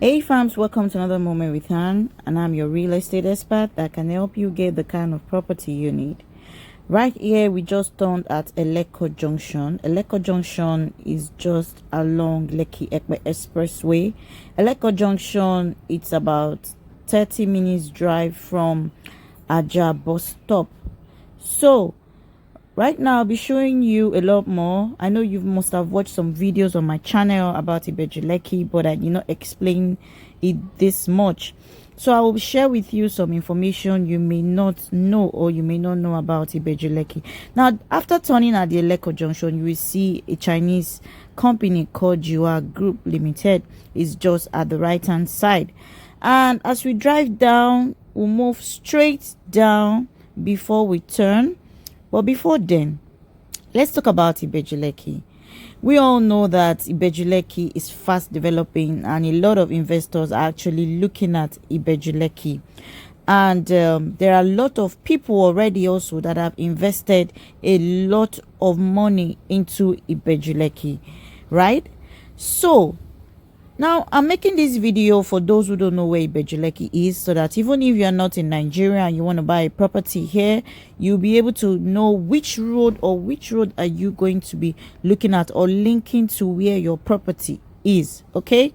Hey fams, welcome to another moment with Han, and I'm your real estate expert that can help you get the kind of property you need. Right here, we just turned at Eleko Junction. Eleko Junction is just along Lekki Expressway. Eleko Junction, it's about 30 minutes drive from Aja bus stop. So right now, I'll be showing you a lot more. I know you must have watched some videos on my channel about Ibejulekki, but I did not explain it this much. So I will share with you some information you may not know or you may not know about Ibejulekki. Now, after turning at the Eleko Junction, you will see a Chinese company called Jua Group Limited. It's just at the right-hand side. And as we drive down, we'll move straight down before we turn. But before then, let's talk about Ibejulekki. We all know that Ibejulekki is fast developing and a lot of investors are actually looking at Ibejulekki. And there are a lot of people already also that have invested a lot of money into Ibejulekki, right? So now, I'm making this video for those who don't know where Ibejulekki is, so that even if you're not in Nigeria and you want to buy a property here, you'll be able to know which road are you going to be looking at or linking to where your property is, okay?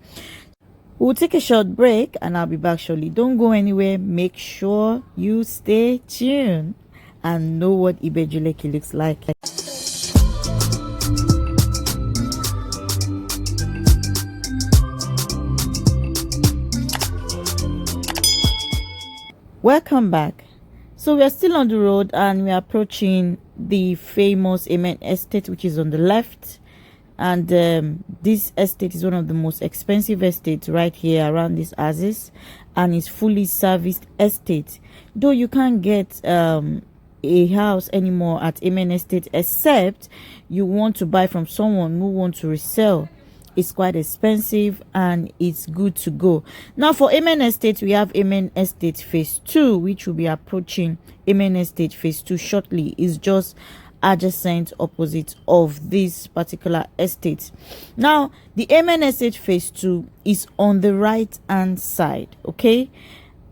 We'll take a short break and I'll be back shortly. Don't go anywhere. Make sure you stay tuned and know what Ibejulekki looks like. Welcome back. So we are still on the road and we are approaching the famous Amen estate, which is on the left. And this estate is one of the most expensive estates right here around this axis, and it's fully serviced estate. Though you can't get a house anymore at Amen estate, except you want to buy from someone who wants to resell. It's quite expensive and it's good to go. Now for Amen Estate, we have Amen Estate Phase 2, which will be approaching Amen Estate Phase 2 shortly. It's just adjacent opposite of this particular estate. Now the Amen Estate Phase 2 is on the right hand side, okay?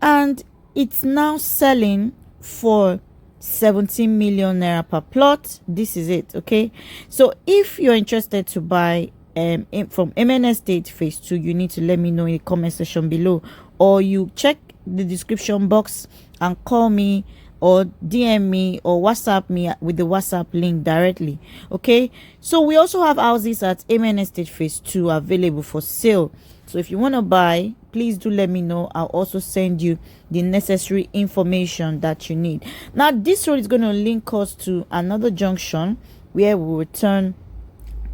And it's now selling for 17 million naira per plot. This is it, okay? So if you're interested to buy from Amen Estate Phase 2, you need to let me know in the comment section below, or you check the description box and call me or DM me or WhatsApp me with the WhatsApp link directly, okay? So we also have houses at Amen Estate Phase 2 available for sale. So if you want to buy, please do let me know. I'll also send you the necessary information that you need. Now this road is going to link us to another junction where we will return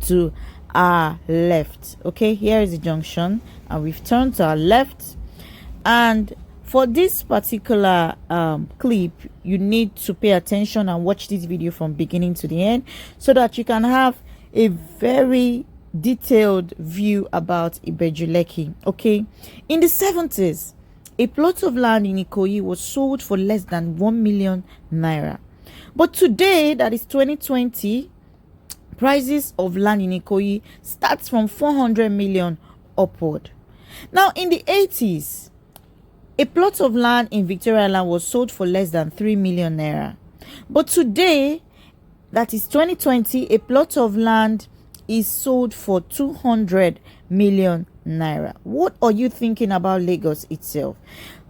to our left. Okay, here is the junction and we've turned to our left. And for this particular clip, you need to pay attention and watch this video from beginning to the end so that you can have a very detailed view about Ibejulekki. Okay, in the 70s, a plot of land in Ikoyi was sold for less than 1 million naira, but today, that is 2020, prices of land in Ikoyi starts from 400 million upward. Now in the 80s, a plot of land in Victoria Land was sold for less than 3 million naira. But today, that is 2020, a plot of land is sold for 200 million naira. What are you thinking about Lagos itself?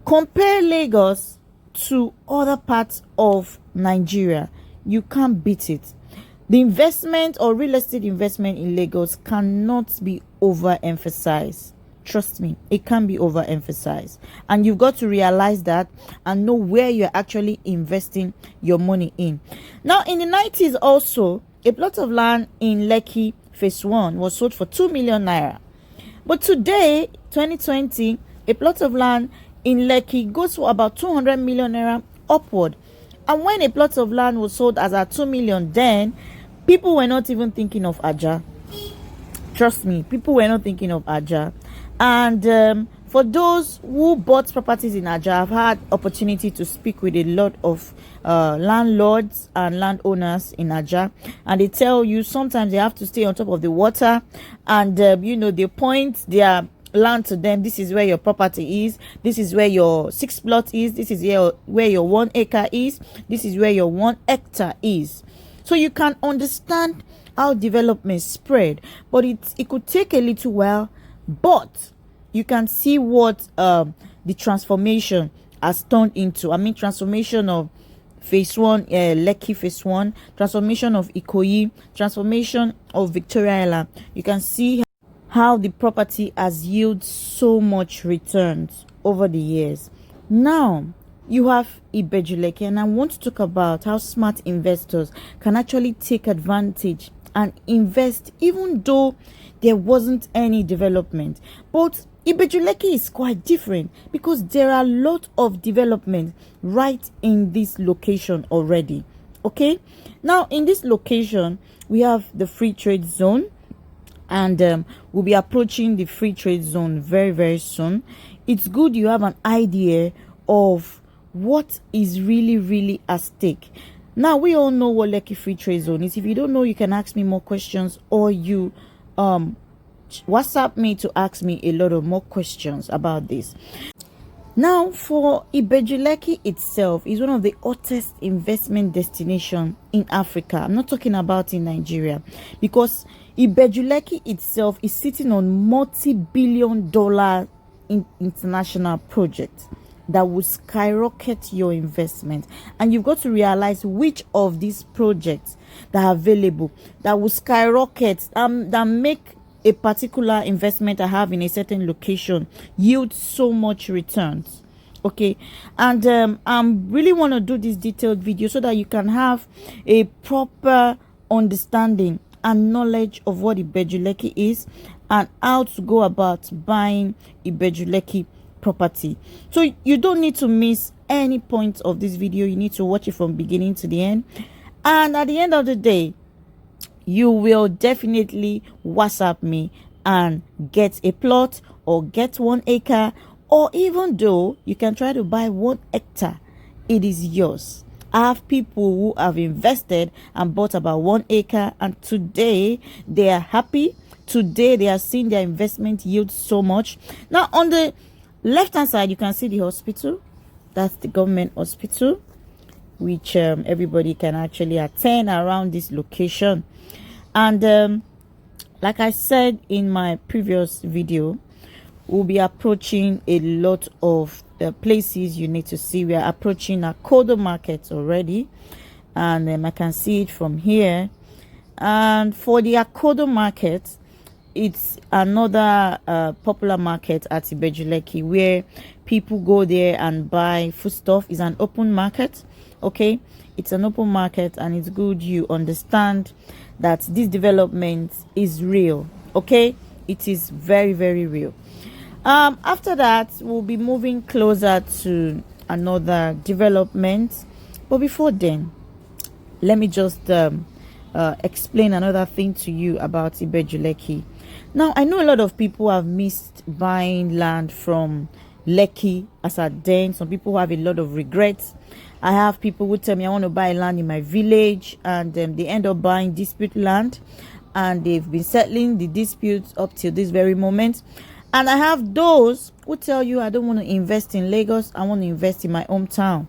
Compare Lagos to other parts of Nigeria. You can't beat it. The investment or real estate investment in Lagos cannot be overemphasized. Trust me, it can be overemphasized. And you've got to realize that and know where you're actually investing your money in. Now, in the 90s also, a plot of land in Lekki Phase 1 was sold for 2 million naira. But today, 2020, a plot of land in Lekki goes for about 200 million naira upward. And when a plot of land was sold as at 2 million then, people were not even thinking of Aja. Trust me, people were not thinking of Aja. And for those who bought properties in Aja, I've had opportunity to speak with a lot of landlords and landowners in Aja, and they tell you sometimes they have to stay on top of the water, and you know, they point their land to them. This is where your property is. This is where your 6 plot is. This is where your 1 acre is. This is where your 1 hectare is. So you can understand how development spread, but it could take a little while, but you can see what the transformation has turned into. I mean, transformation of Phase 1, Lekki Phase 1, transformation of Ikoyi, transformation of Victoria Island. You can see how the property has yielded so much returns over the years. Now you have Ibejulekki, and I want to talk about how smart investors can actually take advantage and invest even though there wasn't any development. But Ibejulekki is quite different because there are a lot of development right in this location already. Okay, now in this location we have the free trade zone, and we'll be approaching the free trade zone very, very soon. It's good you have an idea of what is really at stake. Now, we all know what Lekki Free Trade Zone is. If you don't know, you can ask me more questions, or you WhatsApp me to ask me a lot of more questions about this. Now, for Ibejulekki itself is one of the hottest investment destinations in Africa. I'm not talking about in Nigeria, because Ibejulekki itself is sitting on multi-billion-dollar international projects that will skyrocket your investment. And you've got to realize which of these projects that are available that will skyrocket, that make a particular investment I have in a certain location yield so much returns. Okay, and I really want to do this detailed video so that you can have a proper understanding and knowledge of what Ibejulekki is and how to go about buying Ibejulekki property. So you don't need to miss any point of this video. You need to watch it from beginning to the end, and at the end of the day you will definitely WhatsApp me and get a plot or get 1 acre, or even though you can try to buy 1 hectare, it is yours. I have people who have invested and bought about 1 acre, and today they are happy. Today they are seeing their investment yield so much. Now on the left hand side you can see the hospital. That's the government hospital, which everybody can actually attend around this location. And like I said in my previous video, we'll be approaching a lot of places you need to see. We are approaching Akodo market already, and I can see it from here. And for the Akodo market, it's another popular market at Ibejulekki where people go there and buy foodstuff. It's an open market. Okay, it's an open market, and it's good you understand that this development is real. Okay, it is very real. After that we'll be moving closer to another development, but before then let me just explain another thing to you about Ibejulekki. Now, I know a lot of people have missed buying land from Lekki as at then. Some people have a lot of regrets. I have people who tell me I want to buy land in my village, and they end up buying dispute land, and they've been settling the disputes up till this very moment. And I have those who tell you I don't want to invest in Lagos, I want to invest in my hometown.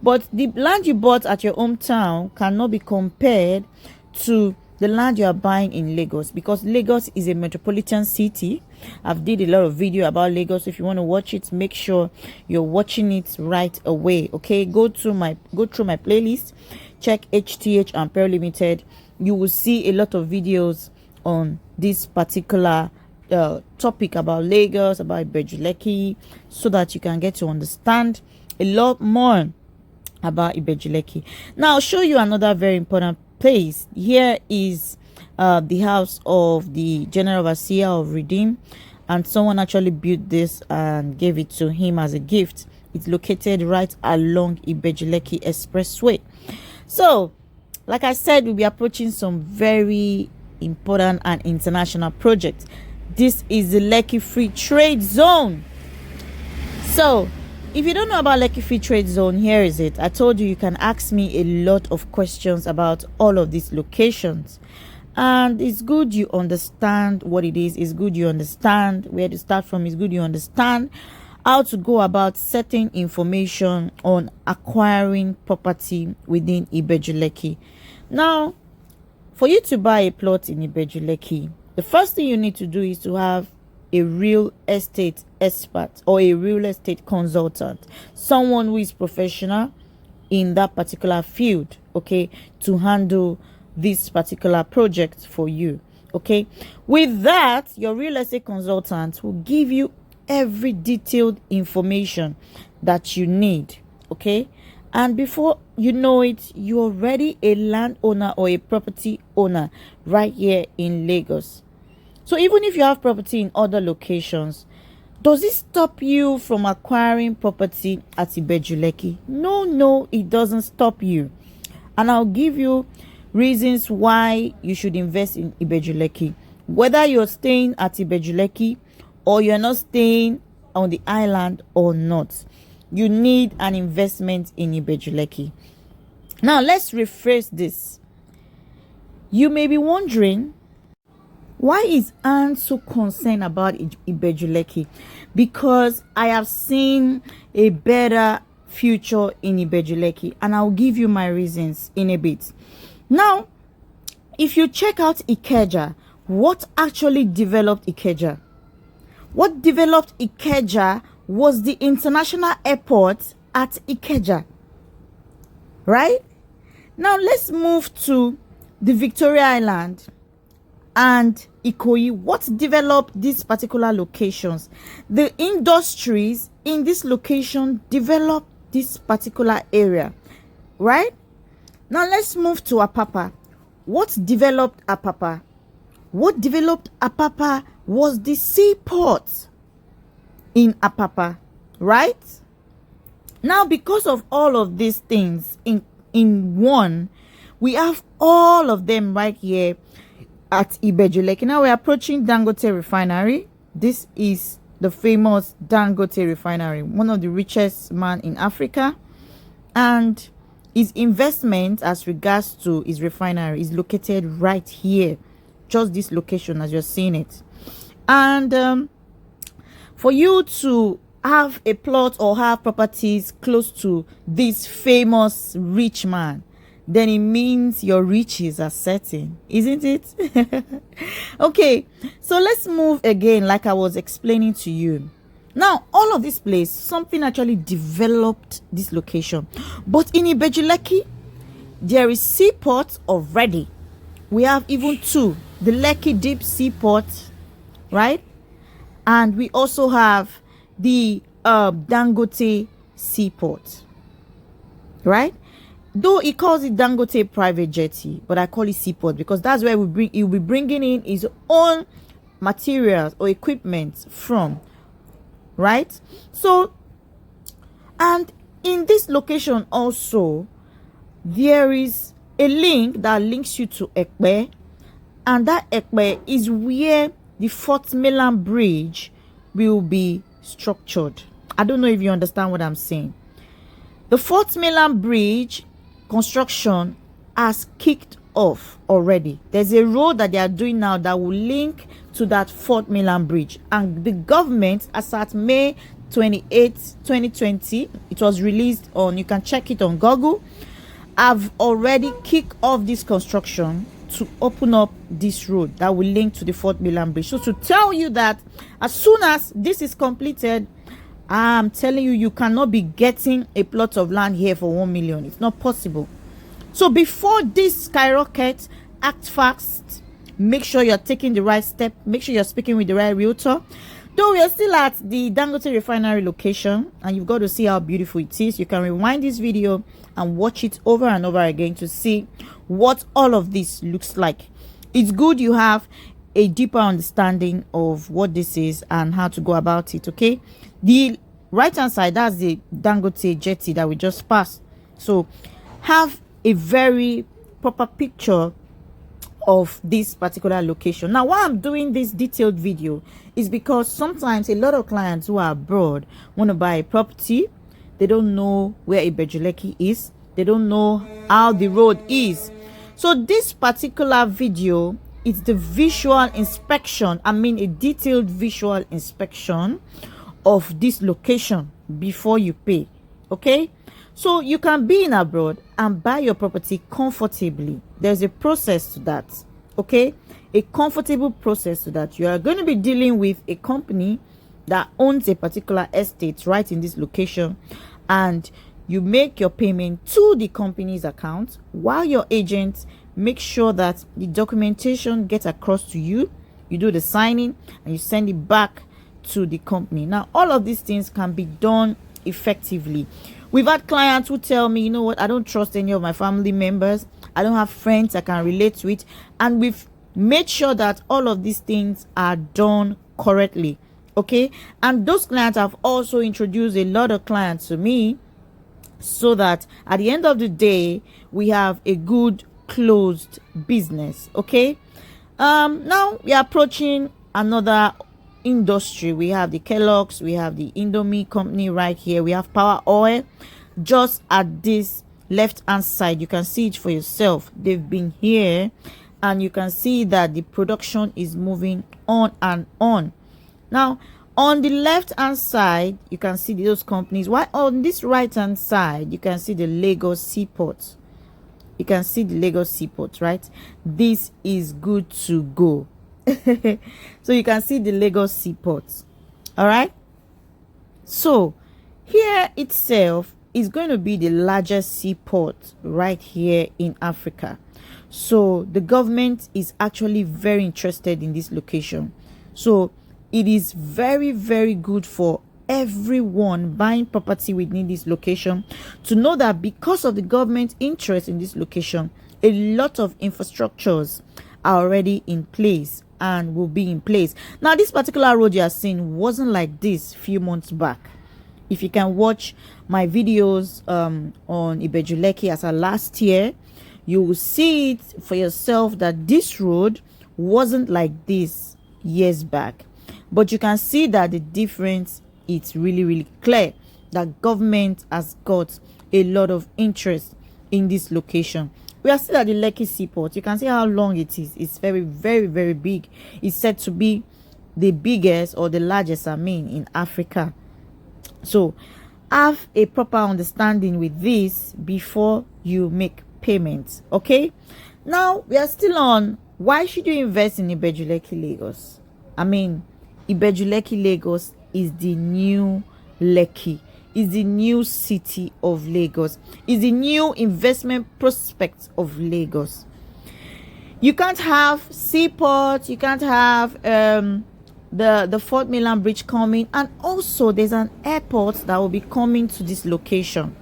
But the land you bought at your hometown cannot be compared to the land you are buying in Lagos, because Lagos is a metropolitan city. I've did a lot of video about Lagos. If you want to watch it, make sure you're watching it right away. Okay, go through my playlist, check hthannepearlltd. You will see a lot of videos on this particular topic about Lagos, about Ibejulekki, so that you can get to understand a lot more about Ibejulekki. Now I'll show you another very important place. Here is the house of the general overseer of Redeem, and someone actually built this and gave it to him as a gift. It's located right along Ibejulekki Expressway. So like I said, we'll be approaching some very important and international projects. This is the Lekki Free Trade Zone. So if you don't know about Lekki Free Trade Zone, here is it. I told you you can ask me a lot of questions about all of these locations. And it's good you understand what it is. It's good you understand where to start from. It's good you understand how to go about certain information on acquiring property within Ibejulekki. Now, for you to buy a plot in Ibejulekki, the first thing you need to do is to have a real estate expert or a real estate consultant, someone who is professional in that particular field, okay, to handle this particular project for you. Okay, with that, your real estate consultant will give you every detailed information that you need. Okay, and before you know it, you're already a landowner or a property owner right here in Lagos. So even if you have property in other locations, does it stop you from acquiring property at Ibejulekki? No, it doesn't stop you. And I'll give you reasons why you should invest in Ibejulekki. Whether you're staying at Ibejulekki or you're not staying on the island or not, you need an investment in Ibejulekki. Now, let's rephrase this. You may be wondering, why is Anne so concerned about Ibejulekki? Because I have seen a better future in Ibejulekki, and I'll give you my reasons in a bit. Now, if you check out Ikeja, what actually developed Ikeja? What developed Ikeja was the international airport at Ikeja. Right? Now, let's move to the Victoria Island and Ikoyi. What developed these particular locations? The industries in this location developed this particular area. Right? Now let's move to Apapa. What developed Apapa? What developed Apapa was the seaport in Apapa, right? Now, because of all of these things in one, we have all of them right here at Ibejulekki. Now we're approaching Dangote refinery. This is the famous Dangote refinery, one of the richest man in Africa, and his investment as regards to his refinery is located right here, just this location as you're seeing it. And for you to have a plot or have properties close to this famous rich man, then it means your riches are certain, isn't it? Okay, so let's move again, like I was explaining to you. Now, all of this place, something actually developed this location. But in Ibejulekki, there is seaport already. We have even two. The Lekki Deep Seaport, right? And we also have the Dangote Seaport, right? Though he calls it Dangote Private Jetty, but I call it Seaport because that's where he'll be bringing in his own materials or equipment from. Right? So, and in this location also, there is a link that links you to Ekpe, and that Ekpe is where the Fourth Mainland Bridge will be structured. I don't know if you understand what I'm saying. The Fourth Mainland Bridge construction has kicked off already. There's a road that they are doing now that will link to that Fourth Mainland Bridge, and the government, as at May 28, 2020, it was released on, you can check it on Google, have already kicked off this construction to open up this road that will link to the Fourth Mainland Bridge. So to tell you that as soon as this is completed, I'm telling you, you cannot be getting a plot of land here for 1 million. It's not possible. So before this skyrocket, act fast. Make sure you're taking the right step. Make sure you're speaking with the right realtor. Though we are still at the Dangote refinery location, and you've got to see how beautiful it is, you can rewind this video and watch it over and over again to see what all of this looks like. It's good you have a deeper understanding of what this is and how to go about it. Okay, the right hand side, that's the Dangote jetty that we just passed. So have a very proper picture of this particular location. Now, why I'm doing this detailed video is because sometimes a lot of clients who are abroad want to buy a property. They don't know where Ibejulekki is. They don't know how the road is. So this particular video it's the visual inspection, a detailed visual inspection of this location before you pay. Okay, so you can be in abroad and buy your property comfortably. There's a process to that. Okay, a comfortable process to that. You are going to be dealing with a company that owns a particular estate right in this location, and you make your payment to the company's account while your agent makes sure that the documentation gets across to you. You do the signing and you send it back to the company. Now, all of these things can be done effectively. We've had clients who tell me, you know what, I don't trust any of my family members. I don't have friends I can relate to it. And we've made sure that all of these things are done correctly. Okay, and those clients have also introduced a lot of clients to me, so that at the end of the day we have a good closed business. Okay, now we are approaching another industry. We have the Kellogg's, we have the Indomie company right here, we have Power Oil just at this left hand side. You can see it for yourself. They've been here and you can see that the production is moving on and on. Now, on the left hand side, you can see those companies. While on this right hand side, you can see the Lagos Seaport. You can see the Lagos Seaport, right? This is good to go. So you can see the Lagos Seaport. All right. So here itself is going to be the largest seaport right here in Africa. So the government is actually very interested in this location. So it is very, very good for everyone buying property within this location to know that because of the government interest in this location, a lot of infrastructures are already in place and will be in place. Now, this particular road you are seeing wasn't like this few months back. If you can watch my videos on Ibejulekki as last year, you will see it for yourself that this road wasn't like this years back. But you can see that the difference is really, really clear, that government has got a lot of interest in this location. We are still at the Lekki Seaport. You can see how long it is. It's very, very, very big. It's said to be the biggest or the largest, in Africa. So have a proper understanding with this before you make payments. Okay, now we are still on why should you invest in Ibejulekki Lagos. Ibejulekki Lagos is the new Lekki, is the new city of Lagos, is the new investment prospect of Lagos. You can't have seaport, you can't have the Fort Milan Bridge coming, and also there's an airport that will be coming to this location,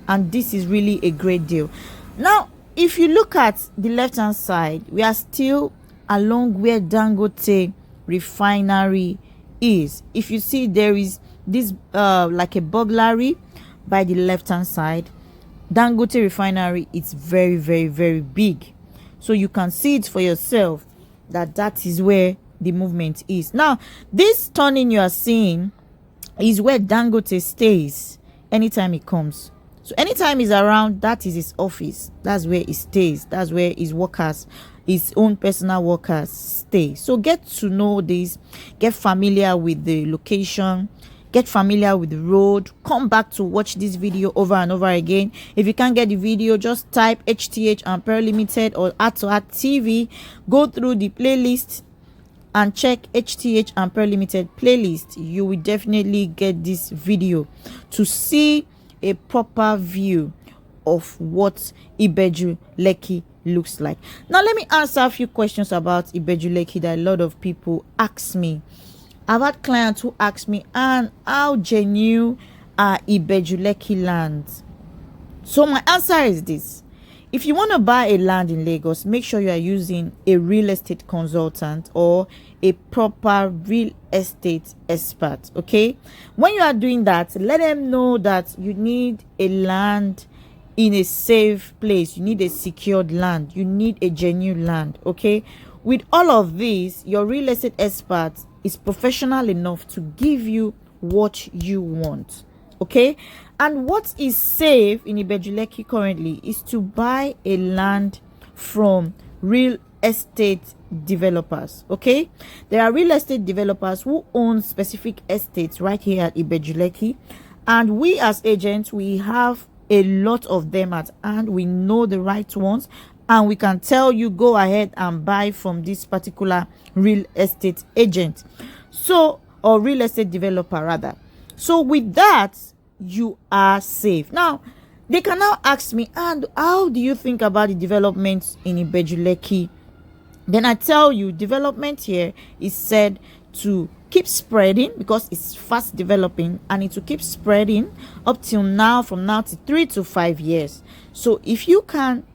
and this is really a great deal. Now, if you look at the left hand side, we are still along where Dangote refinery is. If you see, there is this like a burglary by the left hand side. Dangote refinery is very, very, very big, so you can see it for yourself that is where the movement is. Now, this turning you are seeing is where Dangote stays anytime he comes. So anytime he's around, that is his office. That's where he stays. That's where his workers, his own personal workers, stay. So get to know this, get familiar with the location, get familiar with the road. Come back to watch this video over and over again. If you can't get the video, just type hthannepearlltd Limited or @TV. Go through the playlist and check hthannepearlltd Limited playlist. You will definitely get this video to see a proper view of what Ibejulekki looks like. Now, let me answer a few questions about Ibejulekki that a lot of people ask me. I've had clients who ask me, and how genuine are Ibejulekkiland? So my answer is this: if you want to buy a land in Lagos, make sure you are using a real estate consultant or a proper real estate expert. Okay, when you are doing that, let them know that you need a land in a safe place, you need a secured land, you need a genuine land. Okay, with all of this, your real estate expert is professional enough to give you what you want. Okay, and what is safe in Ibejulekki currently is to buy a land from real estate developers. Okay, there are real estate developers who own specific estates right here at Ibejulekki, and we as agents, we have a lot of them at hand. We know the right ones, and we can tell you go ahead and buy from this particular real estate agent, so, or real estate developer rather. So with that, you are safe. Now they can now ask me, and how do you think about the developments in Ibejulekki? Then I tell you, development here is said to keep spreading because it's fast developing, and it will keep spreading up till now, from now to 3 to 5 years. So if you can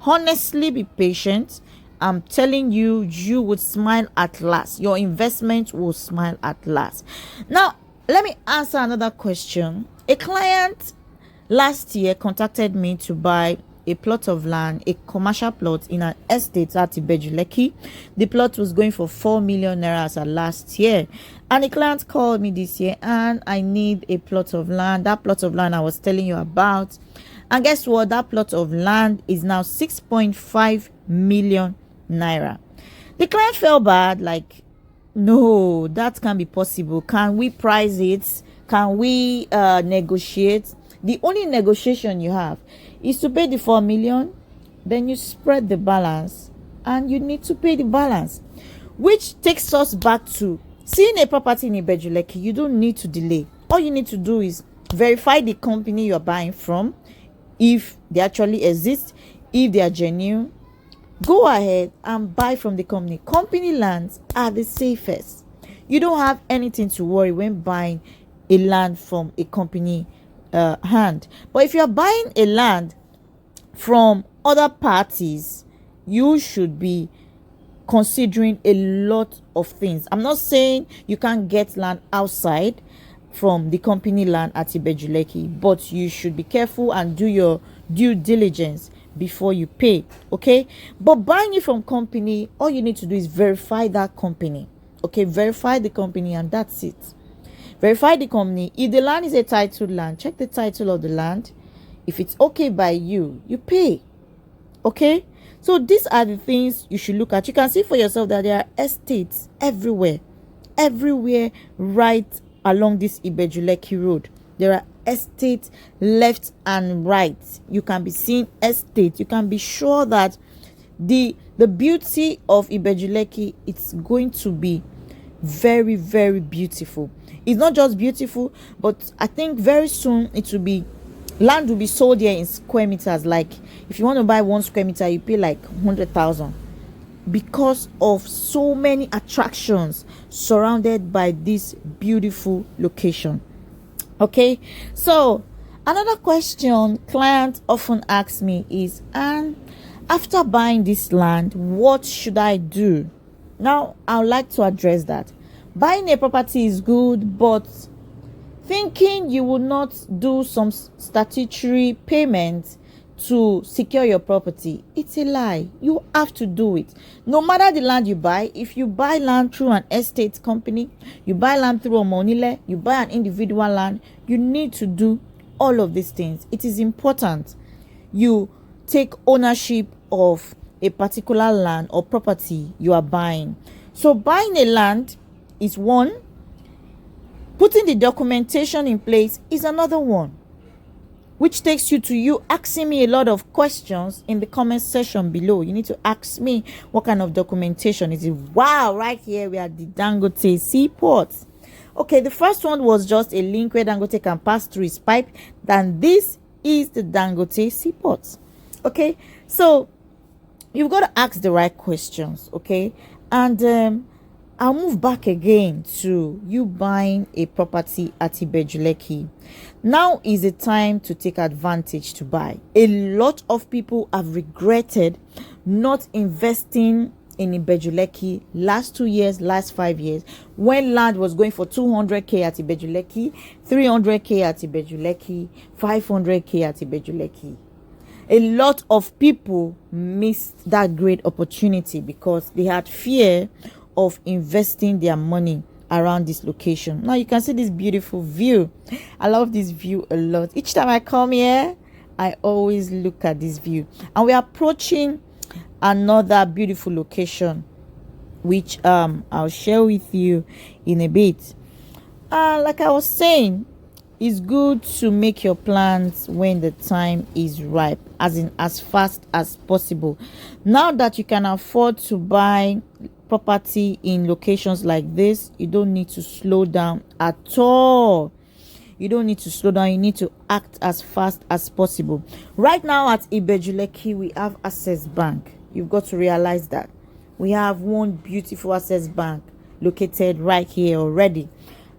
honestly be patient, I'm telling you, you would smile at last. Your investment will smile at last. Now let me answer another question. A client last year contacted me to buy a plot of land, a commercial plot in an estate at Ibejulekki. The plot was going for 4 million naira as last year, and the client called me this year, and I need a plot of land. That plot of land I was telling you about, and guess what? That plot of land is now 6.5 million naira. The client felt bad, like, no, that can't be possible. Can we price it? Can we negotiate? The only negotiation you have is to pay the 4 million, then you spread the balance, and you need to pay the balance, which takes us back to seeing a property in Ibejulekki. You don't need to delay. All you need to do is verify the company you're buying from, if they actually exist, if they are genuine. Go ahead and buy from the company. Company lands are the safest. You don't have anything to worry when buying a land from a company hand. But if you're buying a land from other parties, you should be considering a lot of things. I'm not saying you can't get land outside from the company land at Ibejulekki, but you should be careful and do your due diligence before you pay. Okay, but buying it from company, all you need to do is verify that company. Okay, verify the company, and that's it. Verify the company. If the land is a titled land, check the title of the land. If it's okay by you, you pay. Okay, so these are the things you should look at. You can see for yourself that there are estates everywhere right along this Ibejulekki road. There are estates left and right. You can be seeing estates. You can be sure that the beauty of Ibejulekki, it's going to be very, very beautiful. It's not just beautiful, but I think very soon it will be, land will be sold here in square meters. Like if you want to buy 1 square meter, you pay like 100,000, because of so many attractions surrounded by this beautiful location. Okay, so another question clients often ask me is, and after buying this land, what should I do? Now I would like to address that. Buying a property is good, but thinking you will not do some statutory payments to secure your property, it's a lie. You have to do it. No matter the land you buy, if you buy land through an estate company, you buy land through a monile, you buy an individual land, you need to do all of these things. It is important you take ownership of a particular land or property you are buying. So buying a land is one, putting the documentation in place is another one, which takes you to you asking me a lot of questions in the comment section below. You need to ask me what kind of documentation is it. Wow, right here we are at the Dangote seaport. Okay, the first one was just a link where Dangote can pass through his pipe. Then this is the Dangote seaport. Okay, so you've got to ask the right questions. Okay, and I'll move back again to you buying a property at Ibejulekki. Now is the time to take advantage to buy. A lot of people have regretted not investing in Ibejulekki last 2 years, last 5 years, when land was going for 200k at Ibejulekki, 300k at Ibejulekki, 500k at Ibejulekki. A lot of people missed that great opportunity because they had fear of investing their money around this location. Now you can see this beautiful view. I love this view a lot. Each time I come here, I always look at this view, and we're approaching another beautiful location, which I'll share with you in a bit. Like I was saying, it's good to make your plans when the time is ripe, as in as fast as possible. Now that you can afford to buy property in locations like this, you don't need to slow down at all. You don't need to slow down. You need to act as fast as possible. Right now at Ibejulekki, we have Access Bank. You've got to realize that we have one beautiful Access Bank located right here already,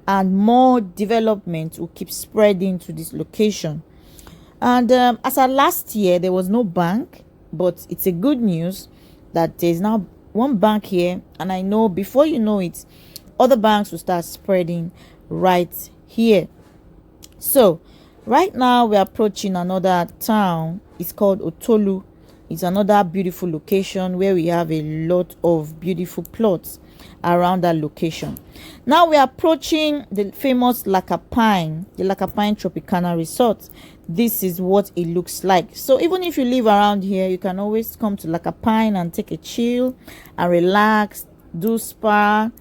and more development will keep spreading to this location. And as of last year, there was no bank, but it's a good news that there's now one bank here, and I know before you know it, other banks will start spreading right here. So right now we're approaching another town. It's called Otolu. It's another beautiful location where we have a lot of beautiful plots around that location. Now we're approaching the famous Lakapine, the Lakapine Tropicana Resort. This is what it looks like. So even if you live around here, you can always come to Lakapine and take a chill and relax, do spa,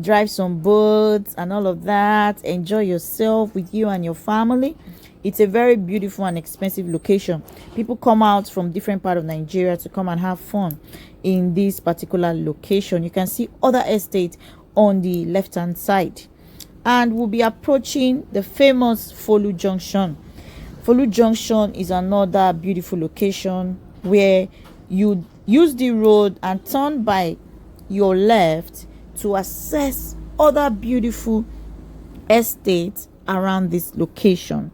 drive some boats and all of that. Enjoy yourself with you and your family. It's a very beautiful and expensive location. People come out from different parts of Nigeria to come and have fun in this particular location. You can see other estates on the left hand side, and we'll be approaching the famous Folu Junction. Folu Junction is another beautiful location where you use the road and turn by your left to access other beautiful estates around this location.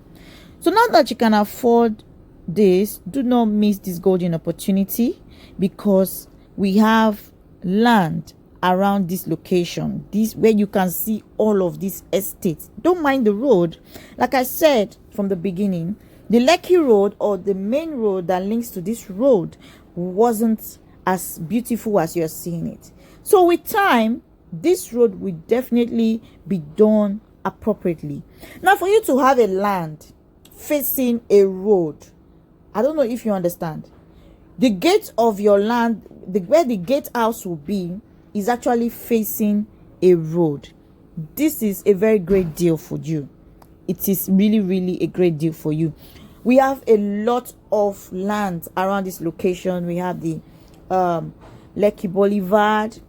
So now that you can afford this, do not miss this golden opportunity, because we have land around this location, this where you can see all of these estates. Don't mind the road. Like I said from the beginning, the Lekki Road, or the main road that links to this road, wasn't as beautiful as you're seeing it. So with time, this road will definitely be done appropriately. Now, for you to have a land facing a road, I don't know if you understand, the gate of your land, where the gate house will be, is actually facing a road. This is a very great deal for you. It is really a great deal for you. We have a lot of land around this location. We have the Lekki Boulevard.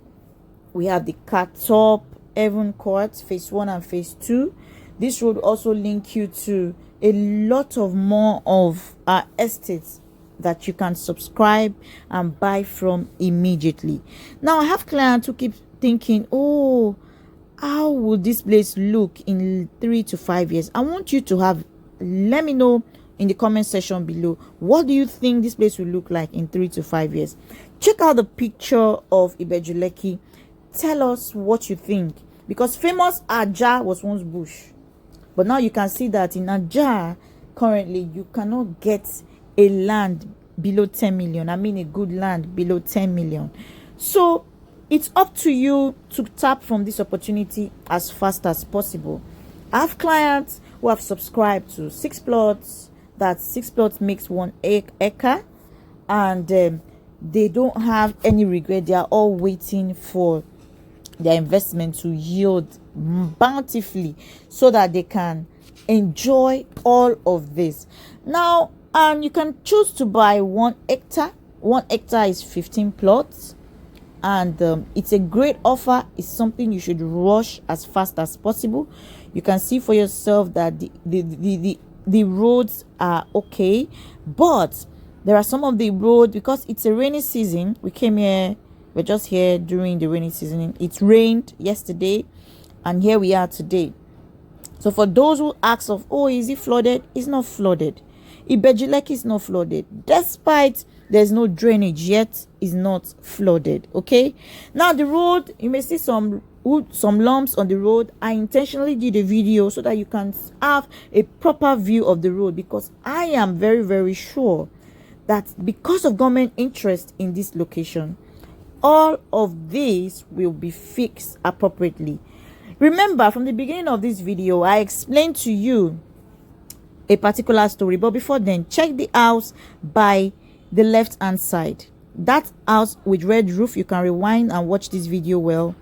We have the katopphavencourt Phase 1 and Phase 2. This road also link you to a lot of more of our estates that you can subscribe and buy from immediately. Now, I have clients who keep thinking, oh, how will this place look in 3 to 5 years? I want you to let me know in the comment section below, what do you think this place will look like in 3 to 5 years? Check out the picture of Ibejulekki. Tell us what you think, because famous Aja was once bush, but now you can see that in Aja currently you cannot get a land below 10 million. I mean a good land below 10 million. So it's up to you to tap from this opportunity as fast as possible. I have clients who have subscribed to 6 plots. That 6 plots makes 1 acre, and they don't have any regret. They are all waiting for their investment to yield bountifully so that they can enjoy all of this. Now, and you can choose to buy 1 hectare. 1 hectare is 15 plots, and it's a great offer. It's something you should rush as fast as possible. You can see for yourself that the roads are okay, but there are some of the roads, because it's a rainy season. We're just here during the rainy season. It rained yesterday, and here we are today. So for those who ask of, oh, is it flooded? It's not flooded. Ibejulekki is not flooded, despite there's no drainage yet. Is not flooded. Okay, now the road, you may see some lumps on the road. I intentionally did a video so that you can have a proper view of the road, because I am very sure that because of government interest in this location, all of this will be fixed appropriately. Remember, from the beginning of this video, I explained to you a particular story, but before then, check the house by the left hand side. that house with red roof, you can rewind and watch this video well,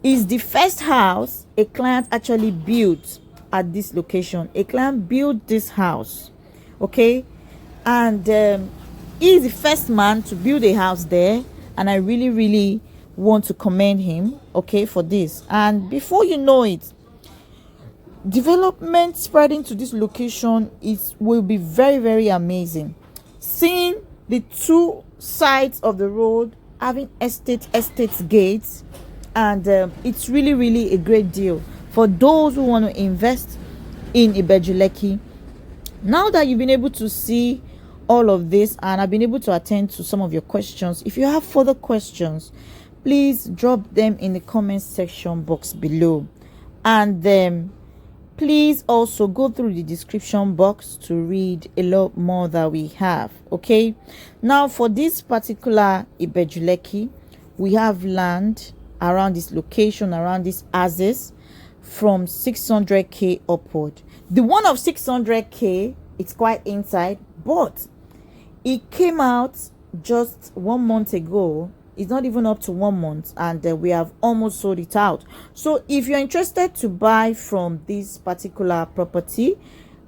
is the first house a client actually built at this location. A client built this house, okay, and he is the first man to build a house there, and I really want to commend him, okay, for this. And before you know it, development spreading to this location will be very amazing. Seeing the two sides of the road having estate gates, and it's really a great deal for those who want to invest in Ibejulekki. Now that you've been able to see all of this and I've been able to attend to some of your questions, if you have further questions, please drop them in the comment section box below, and please also go through the description box to read a lot more that we have. Okay, now for this particular Ibejulekki, we have land around this location, around these houses, from 600k upward. The one of 600k, it's quite inside, but it came out just 1 month ago. It's not even up to 1 month, and we have almost sold it out. So if you're interested to buy from this particular property,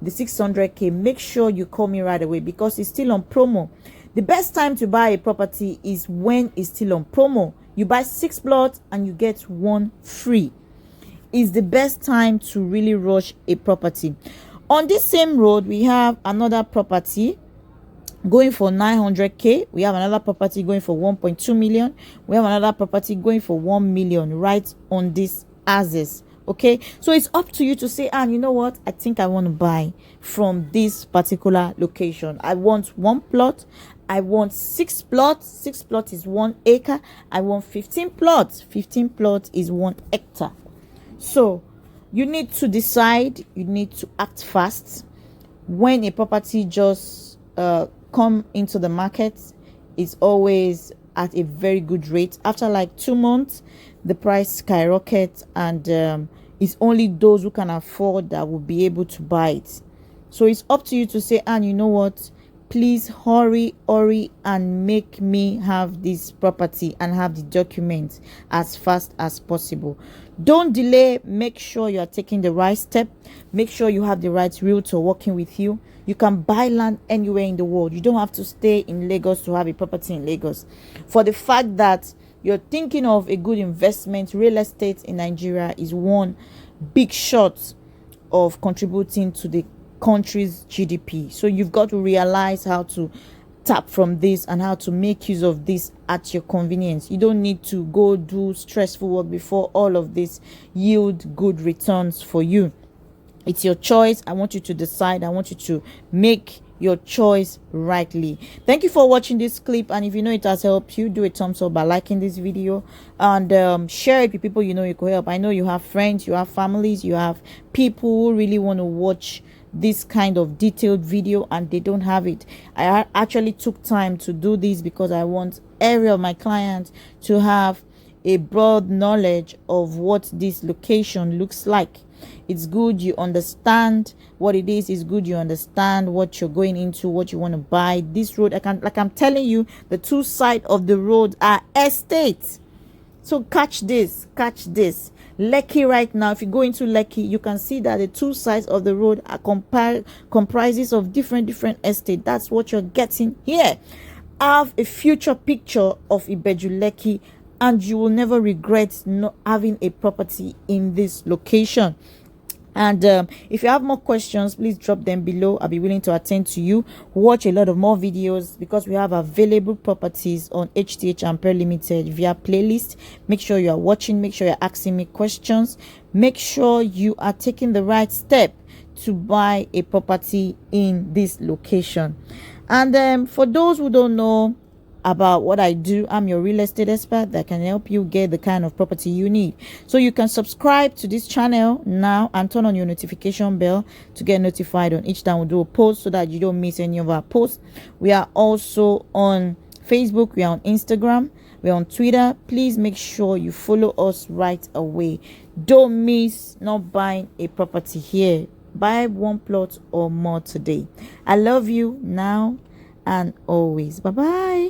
the 600k, make sure you call me right away, because it's still on promo. The best time to buy a property is when it's still on promo. You buy 6 plots and you get 1 free. Is the best time to really rush a property. On this same road, we have another property going for 900k. We have another property going for 1.2 million. We have another property going for 1 million right on these houses. Okay, so it's up to you to say, and you know what, I think I want to buy from this particular location. I want 1 plot, I want 6 plots. 6 plots is 1 acre. I want 15 plots. 15 plots is 1 hectare. So you need to decide, you need to act fast. When a property just come into the market, it's always at a very good rate. After like 2 months, the price skyrockets, and it's only those who can afford that will be able to buy it. So it's up to you to say, and you know what, please hurry and make me have this property and have the documents as fast as possible. Don't delay. Make sure you are taking the right step. Make sure you have the right realtor working with you. You can buy land anywhere in the world. You don't have to stay in Lagos to have a property in Lagos. For the fact that you're thinking of a good investment, real estate in Nigeria is one big shot of contributing to the country's GDP. So you've got to realize how to tap from this and how to make use of this at your convenience. You don't need to go do stressful work before all of this yield good returns for you. It's your choice. I want you to decide. I want you to make your choice rightly. Thank you for watching this clip, and if you know it has helped you, do a thumbs up by liking this video, and share it with people you know you could help. I know you have friends, you have families, you have people who really want to watch this kind of detailed video and they don't have it. I actually took time to do this because I want every of my clients to have a broad knowledge of what this location looks like. It's good you understand what it is. It's good you understand what you're going into, what you want to buy. This road, like I'm telling you, the 2 sides of the road are estates. So catch this. Lekki right now, if you go into Lekki, you can see that the 2 sides of the road are comprises of different estates. That's what you're getting here. Have a future picture of Ibejulekki, and you will never regret not having a property in this location. And if you have more questions, please drop them below. I'll be willing to attend to you. Watch a lot of more videos because we have available properties on hthannepearlltd Limited via playlist. Make sure you are watching. Make sure you're asking me questions. Make sure you are taking the right step to buy a property in this location. And for those who don't know about what I do, I'm your real estate expert that can help you get the kind of property you need. So you can subscribe to this channel now and turn on your notification bell to get notified on each time we do a post so that you don't miss any of our posts. We are also on Facebook, we are on Instagram, we're on Twitter. Please make sure you follow us right away. Don't miss not buying a property here. Buy 1 plot or more today. I love you now and always. Bye bye.